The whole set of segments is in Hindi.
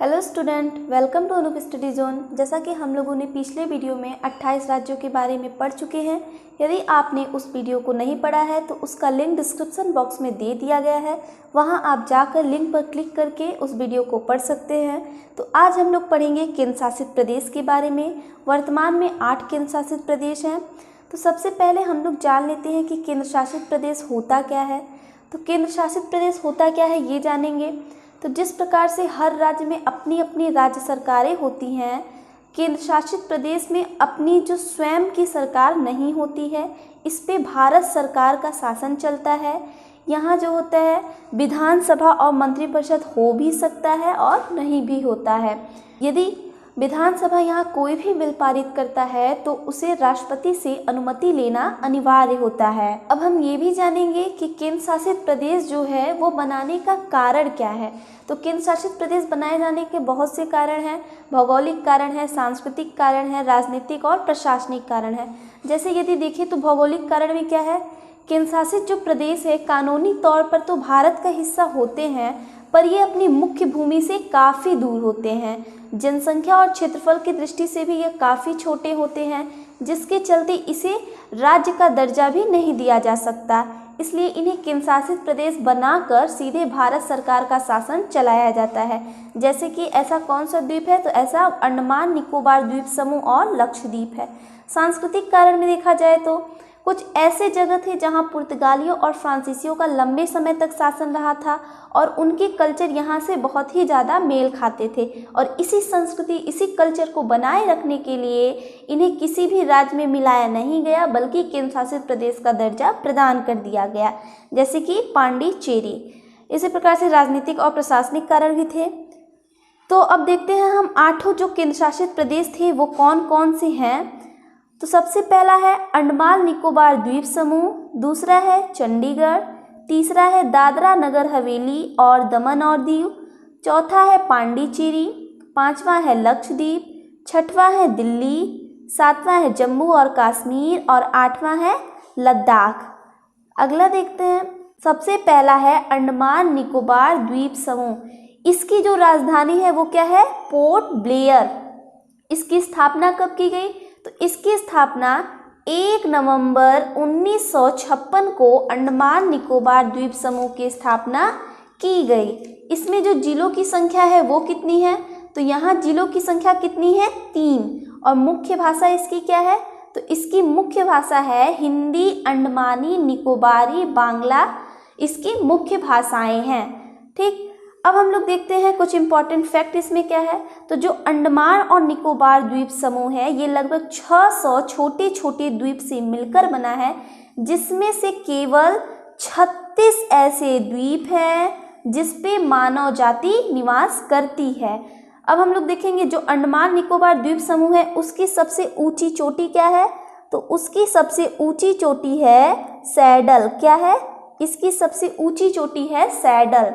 Hello student, welcome to Anoop study zone. जैसा कि हम लोगों ने पिछले वीडियो में 28 राज्यों के बारे में पढ़ चुके हैं। यदि आपने उस वीडियो को नहीं पढ़ा है तो उसका लिंक डिस्क्रिप्शन बॉक्स में दे दिया गया है, वहां आप जाकर लिंक पर क्लिक करके उस वीडियो को पढ़ सकते हैं। तो आज हम लोग पढ़ेंगे केंद्र शासित प्रदेश के बारे में। वर्तमान में 8 केंद्र शासित प्रदेश हैं। तो सबसे पहले हम लोग जान लेते हैं कि केंद्र शासित प्रदेश होता क्या है। तो केंद्र शासित प्रदेश होता क्या है ये जानेंगे। तो जिस प्रकार से हर राज्य में अपनी अपनी राज्य सरकारें होती हैं, केंद्र शासित प्रदेश में अपनी जो स्वयं की सरकार नहीं होती है, इस पे भारत सरकार का शासन चलता है। यहाँ जो होता है विधानसभा और मंत्रिपरिषद हो भी सकता है और नहीं भी होता है। यदि विधानसभा यहाँ कोई भी बिल पारित करता है तो उसे राष्ट्रपति से अनुमति लेना अनिवार्य होता है। अब हम ये भी जानेंगे कि केंद्र शासित प्रदेश जो है वो बनाने का कारण क्या है। तो केंद्र शासित प्रदेश बनाए जाने के बहुत से कारण हैं। भौगोलिक कारण है, सांस्कृतिक कारण है, राजनीतिक और प्रशासनिक कारण है। जैसे यदि देखें तो भौगोलिक कारण में क्या है, केंद्र शासित जो प्रदेश है कानूनी तौर पर तो भारत का हिस्सा होते हैं, पर ये अपनी मुख्य भूमि से काफ़ी दूर होते हैं। जनसंख्या और क्षेत्रफल की दृष्टि से भी ये काफ़ी छोटे होते हैं, जिसके चलते इसे राज्य का दर्जा भी नहीं दिया जा सकता। इसलिए इन्हें केंद्र शासित प्रदेश बनाकर सीधे भारत सरकार का शासन चलाया जाता है। जैसे कि ऐसा कौन सा द्वीप है, तो ऐसा अंडमान निकोबार द्वीप समूह और लक्षद्वीप है। सांस्कृतिक कारण में देखा जाए तो कुछ ऐसे जगह थे जहां पुर्तगालियों और फ्रांसीसियों का लंबे समय तक शासन रहा था और उनके कल्चर यहाँ से बहुत ही ज़्यादा मेल खाते थे, और इसी संस्कृति इसी कल्चर को बनाए रखने के लिए इन्हें किसी भी राज्य में मिलाया नहीं गया, बल्कि केंद्र शासित प्रदेश का दर्जा प्रदान कर दिया गया, जैसे कि पांडिचेरी। इसी प्रकार से राजनीतिक और प्रशासनिक कारण भी थे। तो अब देखते हैं हम 8 जो केंद्र शासित प्रदेश थे वो कौन कौन से हैं। तो सबसे पहला है अंडमान निकोबार द्वीप समूह, दूसरा है चंडीगढ़, तीसरा है दादरा नगर हवेली और दमन और दीव, चौथा है पांडिचेरी, पांचवा है लक्षद्वीप, छठवां है दिल्ली, सातवां है जम्मू और कश्मीर और आठवां है लद्दाख। अगला देखते हैं। सबसे पहला है अंडमान निकोबार द्वीप समूह। इसकी जो राजधानी है वो क्या है, पोर्ट ब्लेयर। इसकी स्थापना कब की गई, तो इसकी स्थापना 1 नवंबर 1956 को अंडमान निकोबार द्वीप समूह की स्थापना की गई। इसमें जो जिलों की संख्या है वो कितनी है, तो यहाँ जिलों की संख्या कितनी है, 3। और मुख्य भाषा इसकी क्या है, तो इसकी मुख्य भाषा है हिंदी, अंडमानी, निकोबारी, बांग्ला, इसकी मुख्य भाषाएं हैं। ठीक, अब हम लोग देखते हैं कुछ इंपॉर्टेंट फैक्ट इसमें क्या है। तो जो अंडमान और निकोबार द्वीप समूह है ये लगभग 600 छोटे छोटे द्वीप से मिलकर बना है, जिसमें से केवल 36 ऐसे द्वीप हैं जिस पे मानव जाति निवास करती है। अब हम लोग देखेंगे जो अंडमान निकोबार द्वीप समूह है उसकी सबसे ऊंची चोटी क्या है, तो उसकी सबसे ऊंची चोटी है सैडल। क्या है, इसकी सबसे ऊंची चोटी है सैडल।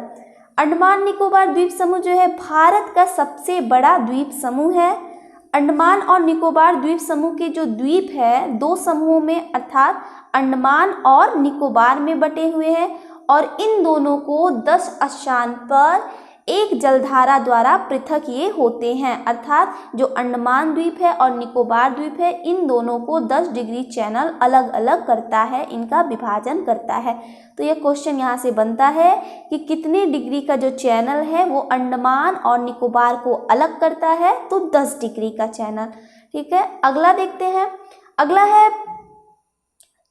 अंडमान निकोबार द्वीप समूह जो है भारत का सबसे बड़ा द्वीप समूह है। अंडमान और निकोबार द्वीप समूह के जो द्वीप है 2 समूहों में अर्थात अंडमान और निकोबार में बटे हुए हैं, और इन दोनों को 10 स्थान पर एक जलधारा द्वारा पृथक ये होते हैं। अर्थात जो अंडमान द्वीप है और निकोबार द्वीप है इन दोनों को 10 डिग्री चैनल अलग अलग करता है, इनका विभाजन करता है। तो यह क्वेश्चन यहाँ से बनता है कि कितने डिग्री का जो चैनल है वो अंडमान और निकोबार को अलग करता है, तो 10 डिग्री का चैनल। ठीक है, अगला देखते हैं। अगला है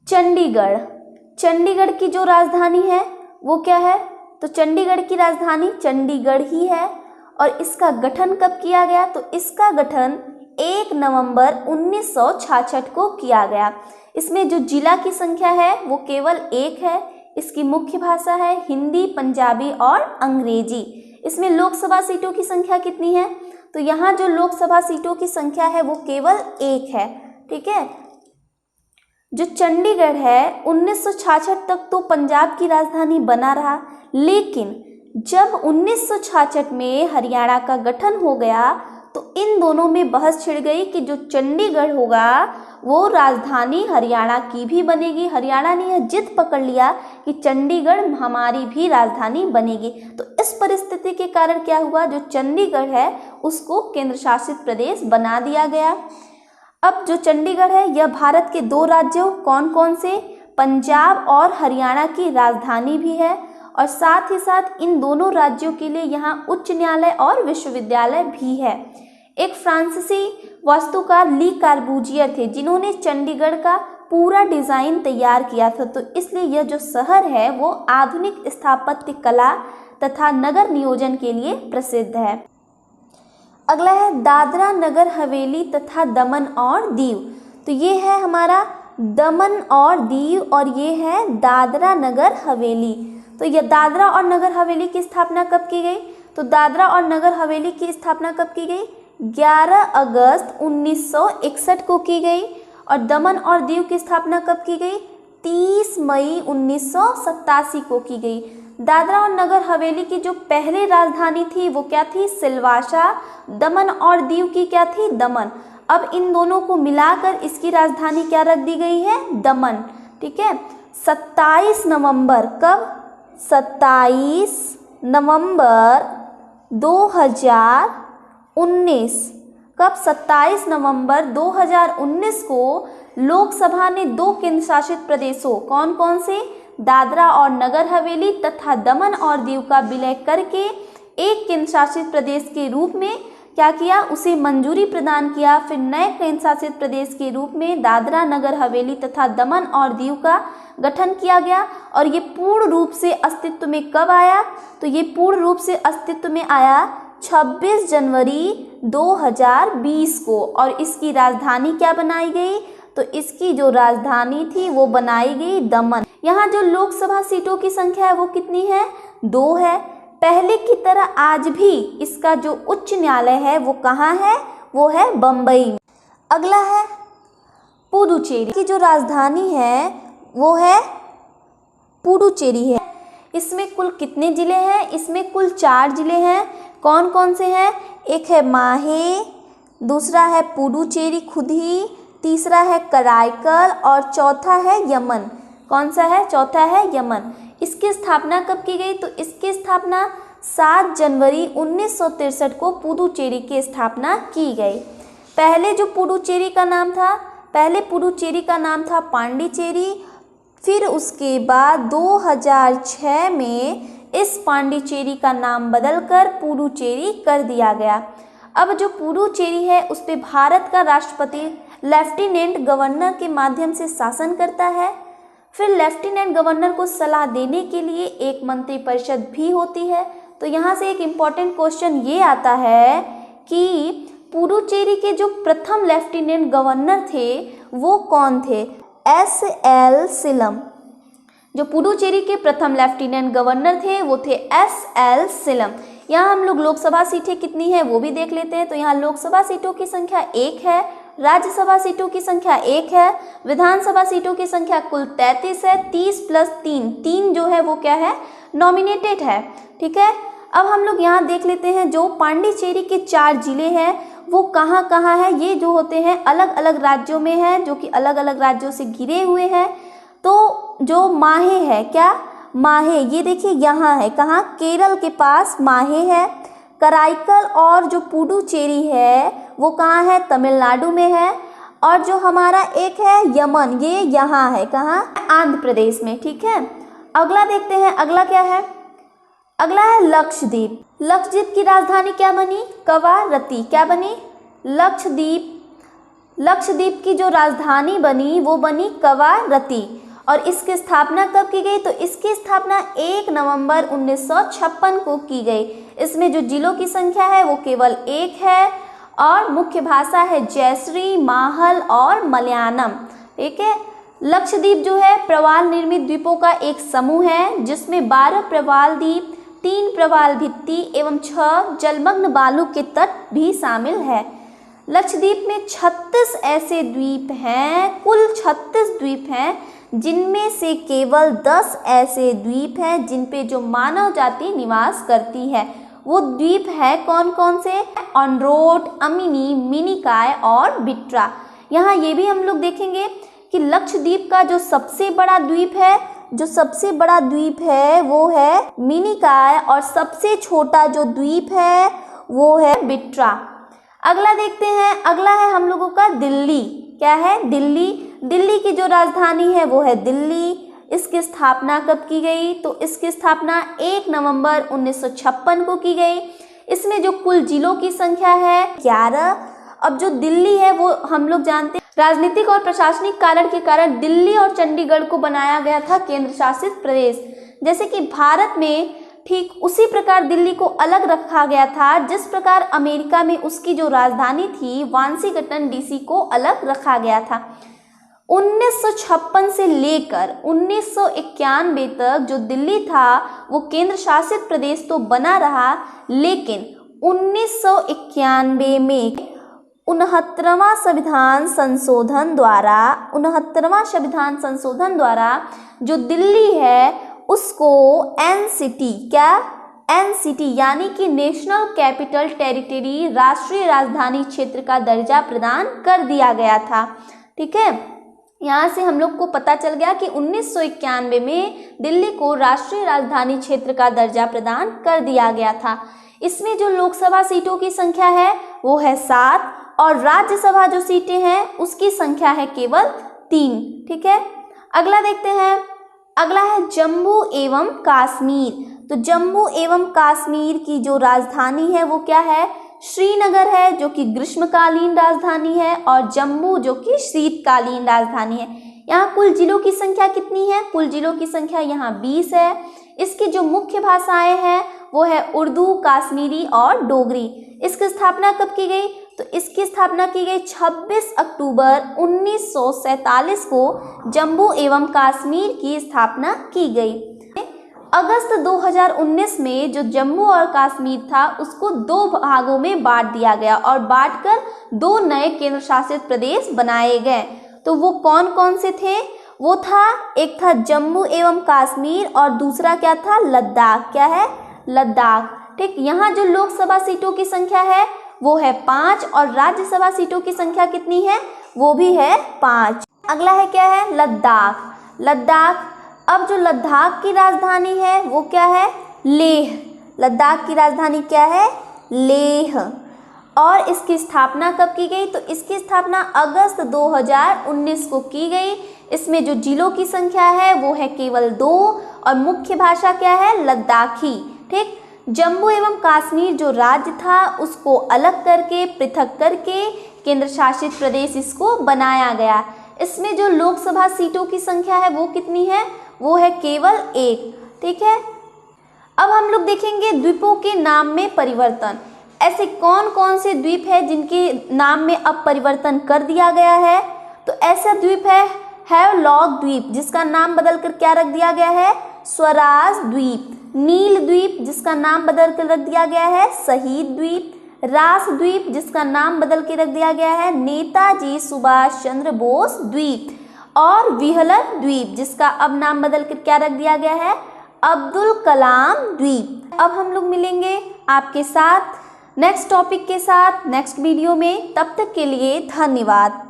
चंडीगढ़। चंडीगढ़ की जो राजधानी है वो क्या है, तो चंडीगढ़ की राजधानी चंडीगढ़ ही है। और इसका गठन कब किया गया, तो इसका गठन 1 नवंबर 1966 को किया गया। इसमें जो जिला की संख्या है वो केवल 1 है। इसकी मुख्य भाषा है हिंदी, पंजाबी और अंग्रेजी। इसमें लोकसभा सीटों की संख्या कितनी है, तो यहाँ जो लोकसभा सीटों की संख्या है वो केवल 1 है। ठीक है, जो चंडीगढ़ है 1966 तक तो पंजाब की राजधानी बना रहा, लेकिन जब 1966 में हरियाणा का गठन हो गया तो इन दोनों में बहस छिड़ गई कि जो चंडीगढ़ होगा वो राजधानी हरियाणा की भी बनेगी। हरियाणा ने यह जिद पकड़ लिया कि चंडीगढ़ हमारी भी राजधानी बनेगी। तो इस परिस्थिति के कारण क्या हुआ, जो चंडीगढ़ है उसको केंद्र शासित प्रदेश बना दिया गया। अब जो चंडीगढ़ है यह भारत के 2 राज्यों कौन कौन से, पंजाब और हरियाणा की राजधानी भी है, और साथ ही साथ इन दोनों राज्यों के लिए यहाँ उच्च न्यायालय और विश्वविद्यालय भी है। एक फ्रांसीसी वास्तुकार ली कार्बूजियर थे जिन्होंने चंडीगढ़ का पूरा डिज़ाइन तैयार किया था। तो इसलिए यह जो शहर है वो आधुनिक स्थापत्य कला तथा नगर नियोजन के लिए प्रसिद्ध है। अगला है दादरा नगर हवेली तथा दमन और दीव। तो ये है हमारा दमन और दीव और ये है दादरा नगर हवेली। तो यह दादरा और नगर हवेली की स्थापना कब की गई, तो दादरा और नगर हवेली की स्थापना कब की गई, 11 अगस्त 1961 को की गई। और दमन और दीव की स्थापना कब की गई, 30 मई 1987 को की गई। दादरा और नगर हवेली की जो पहले राजधानी थी वो क्या थी, सिलवासा। दमन और दीव की क्या थी, दमन। अब इन दोनों को मिलाकर इसकी राजधानी क्या रख दी गई है, दमन। ठीक है। 27 नवंबर कब, 27 नवंबर 2019 कब, 27 नवंबर 2019 को लोकसभा ने 2 केंद्र शासित प्रदेशों कौन कौन से, दादरा और नगर हवेली तथा दमन और दीव का विलय करके एक केंद्र शासित प्रदेश के रूप में क्या किया, उसे मंजूरी प्रदान किया। फिर नए केंद्र शासित प्रदेश के रूप में दादरा नगर हवेली तथा दमन और दीव का गठन किया गया। और ये पूर्ण रूप से अस्तित्व में कब आया, तो ये पूर्ण रूप से अस्तित्व में आया 26 जनवरी 2020 को। और इसकी राजधानी क्या बनाई गई, तो इसकी जो राजधानी थी वो बनाई गई दमन। यहाँ जो लोकसभा सीटों की संख्या है वो कितनी है, 2 है। पहले की तरह आज भी इसका जो उच्च न्यायालय है वो कहाँ है, वो है बम्बई। अगला है पुडुचेरी की जो राजधानी है वो है पुडुचेरी है। इसमें कुल कितने जिले हैं, इसमें कुल 4 जिले हैं। कौन कौन से हैं, एक है माहे, दूसरा है पुडुचेरी खुद ही, तीसरा है कराईकल और चौथा है यमन। कौन सा है, चौथा है यमन। इसकी स्थापना कब की गई, तो इसकी स्थापना 7 जनवरी 1963 को पुडुचेरी की स्थापना की गई। पहले जो पुडुचेरी का नाम था, पहले पुडुचेरी का नाम था पांडिचेरी। फिर उसके बाद 2006 में इस पांडिचेरी का नाम बदलकर पुडुचेरी कर दिया गया। अब जो पुडुचेरी है उस पे भारत का राष्ट्रपति लेफ्टिनेंट गवर्नर के माध्यम से शासन करता है। फिर लेफ्टिनेंट गवर्नर को सलाह देने के लिए एक मंत्रिपरिषद भी होती है। तो यहाँ से एक इम्पॉर्टेंट क्वेश्चन ये आता है कि पुडुचेरी के जो प्रथम लेफ्टिनेंट गवर्नर थे वो कौन थे, S.L. सिलम। जो पुडुचेरी के प्रथम लेफ्टिनेंट गवर्नर थे वो थे S.L. सिलम। यहाँ हम लोग लोकसभा सीटें कितनी है वो भी देख लेते हैं। तो यहाँ लोकसभा सीटों की संख्या 1 है, राज्यसभा सीटों की संख्या 1 है, विधानसभा सीटों की संख्या कुल 33 है। 30 + 3 जो है वो क्या है, नॉमिनेटेड है। ठीक है। अब हम लोग यहाँ देख लेते हैं जो पांडिचेरी के 4 जिले हैं वो कहाँ कहाँ है। ये जो होते हैं अलग अलग राज्यों में है, जो कि अलग अलग राज्यों से घिरे हुए हैं। तो जो माहे है, क्या माहे, ये देखिए यहाँ है, कहाँ, केरल के पास माहे है। कराईकल और जो पुडुचेरी है वो कहाँ है, तमिलनाडु में है। और जो हमारा एक है यमन, ये यहाँ है, कहाँ, आंध्र प्रदेश में। ठीक है। अगला देखते हैं, अगला क्या है, अगला है लक्षद्वीप। लक्षद्वीप की राजधानी क्या बनी, कवारत्ती। क्या बनी, लक्षद्वीप की जो राजधानी बनी वो बनी कवारत्ती। और इसकी स्थापना कब की गई, तो इसकी स्थापना 1 नवंबर 1956 को की गई। इसमें जो जिलों की संख्या है वो केवल 1 है और मुख्य भाषा है जयश्री, माहल और मलयालम। ठीक है। लक्षद्वीप जो है प्रवाल निर्मित द्वीपों का एक समूह है जिसमें 12 प्रवाल द्वीप, 3 प्रवाल भित्ति एवं 6 जलमग्न बालू के तट भी शामिल है। लक्षद्वीप में 36 ऐसे द्वीप हैं, कुल 36 द्वीप हैं, जिनमें से केवल 10 ऐसे द्वीप हैं जिन पे जो मानव जाति निवास करती है। वो द्वीप है कौन कौन से, ऑनरोट, अमिनी, मिनिकॉय और बिट्रा। यहाँ ये भी हम लोग देखेंगे कि लक्षद्वीप का जो सबसे बड़ा द्वीप है वो है मिनिकॉय और सबसे छोटा जो द्वीप है वो है बिट्रा। अगला देखते हैं, अगला है हम लोगों का दिल्ली। क्या है? दिल्ली। दिल्ली की जो राजधानी है वो है दिल्ली। इसकी स्थापना कब की गई? तो इसकी स्थापना 1 नवंबर 1956 को की गई। इसमें जो कुल जिलों की संख्या है 11। अब जो दिल्ली है वो हम लोग जानते हैं राजनीतिक और प्रशासनिक कारण के कारण दिल्ली और चंडीगढ़ को बनाया गया था केंद्र शासित प्रदेश। जैसे कि भारत में ठीक उसी प्रकार दिल्ली को अलग रखा गया था जिस प्रकार अमेरिका में उसकी जो राजधानी थी वाशिंगटन डीसी को अलग रखा गया था। 1956 से लेकर 1991 तक जो दिल्ली था वो केंद्र शासित प्रदेश तो बना रहा, लेकिन 1991 में 69वां संविधान संशोधन द्वारा जो दिल्ली है उसको एनसीटी यानी कि नेशनल कैपिटल टेरिटरी, राष्ट्रीय राजधानी क्षेत्र का दर्जा प्रदान कर दिया गया था। ठीक है, यहाँ से हम लोग को पता चल गया कि 1991 में दिल्ली को राष्ट्रीय राजधानी क्षेत्र का दर्जा प्रदान कर दिया गया था। इसमें जो लोकसभा सीटों की संख्या है वो है 7 और राज्यसभा जो सीटें हैं उसकी संख्या है केवल 3। ठीक है, अगला देखते हैं, अगला है जम्मू एवं कश्मीर। तो जम्मू एवं कश्मीर की जो राजधानी है वो क्या है? श्रीनगर है, जो कि ग्रीष्मकालीन राजधानी है, और जम्मू जो कि शीतकालीन राजधानी है। यहाँ कुल जिलों की संख्या कितनी है? कुल जिलों की संख्या यहाँ 20 है। इसकी जो मुख्य भाषाएं हैं वो है उर्दू, कश्मीरी और डोगरी। इसकी स्थापना कब की गई? तो इसकी स्थापना की गई 26 अक्टूबर 1947 को जम्मू एवं कश्मीर की स्थापना की गई। अगस्त 2019 में जो जम्मू और कश्मीर था उसको 2 भागों में बांट दिया गया और बांटकर 2 नए केंद्र शासित प्रदेश बनाए गए। तो वो कौन कौन से थे? वो था, एक था जम्मू एवं कश्मीर और दूसरा क्या था? लद्दाख। क्या है? लद्दाख। ठीक, यहाँ जो लोकसभा सीटों की संख्या है वो है 5 और राज्यसभा सीटों की संख्या कितनी है? वो भी है 5। अगला है क्या है? लद्दाख। अब जो लद्दाख की राजधानी है वो क्या है? लेह। लद्दाख की राजधानी क्या है? लेह। और इसकी स्थापना कब की गई? तो इसकी स्थापना अगस्त 2019 को की गई। इसमें जो जिलों की संख्या है वो है केवल 2 और मुख्य भाषा क्या है? लद्दाखी। ठीक, जम्मू एवं कश्मीर जो राज्य था उसको अलग करके, पृथक करके केंद्र शासित प्रदेश इसको बनाया गया। इसमें जो लोकसभा सीटों की संख्या है वो कितनी है? वो है केवल 1। ठीक है, अब हम लोग देखेंगे द्वीपों के नाम में परिवर्तन। ऐसे कौन कौन से द्वीप है जिनके नाम में अब परिवर्तन कर दिया गया है? तो ऐसा द्वीप है हैवलॉक द्वीप, जिसका नाम बदलकर क्या रख दिया गया है? स्वराज द्वीप। नील द्वीप, जिसका नाम बदल कर रख दिया गया है शहीद द्वीप। रास द्वीप, जिसका नाम बदल के रख दिया गया है नेताजी सुभाष चंद्र बोस द्वीप। और व्हीलर द्वीप, जिसका अब नाम बदल कर क्या रख दिया गया है? अब्दुल कलाम द्वीप। अब हम लोग मिलेंगे आपके साथ नेक्स्ट टॉपिक के साथ नेक्स्ट वीडियो में। तब तक के लिए धन्यवाद।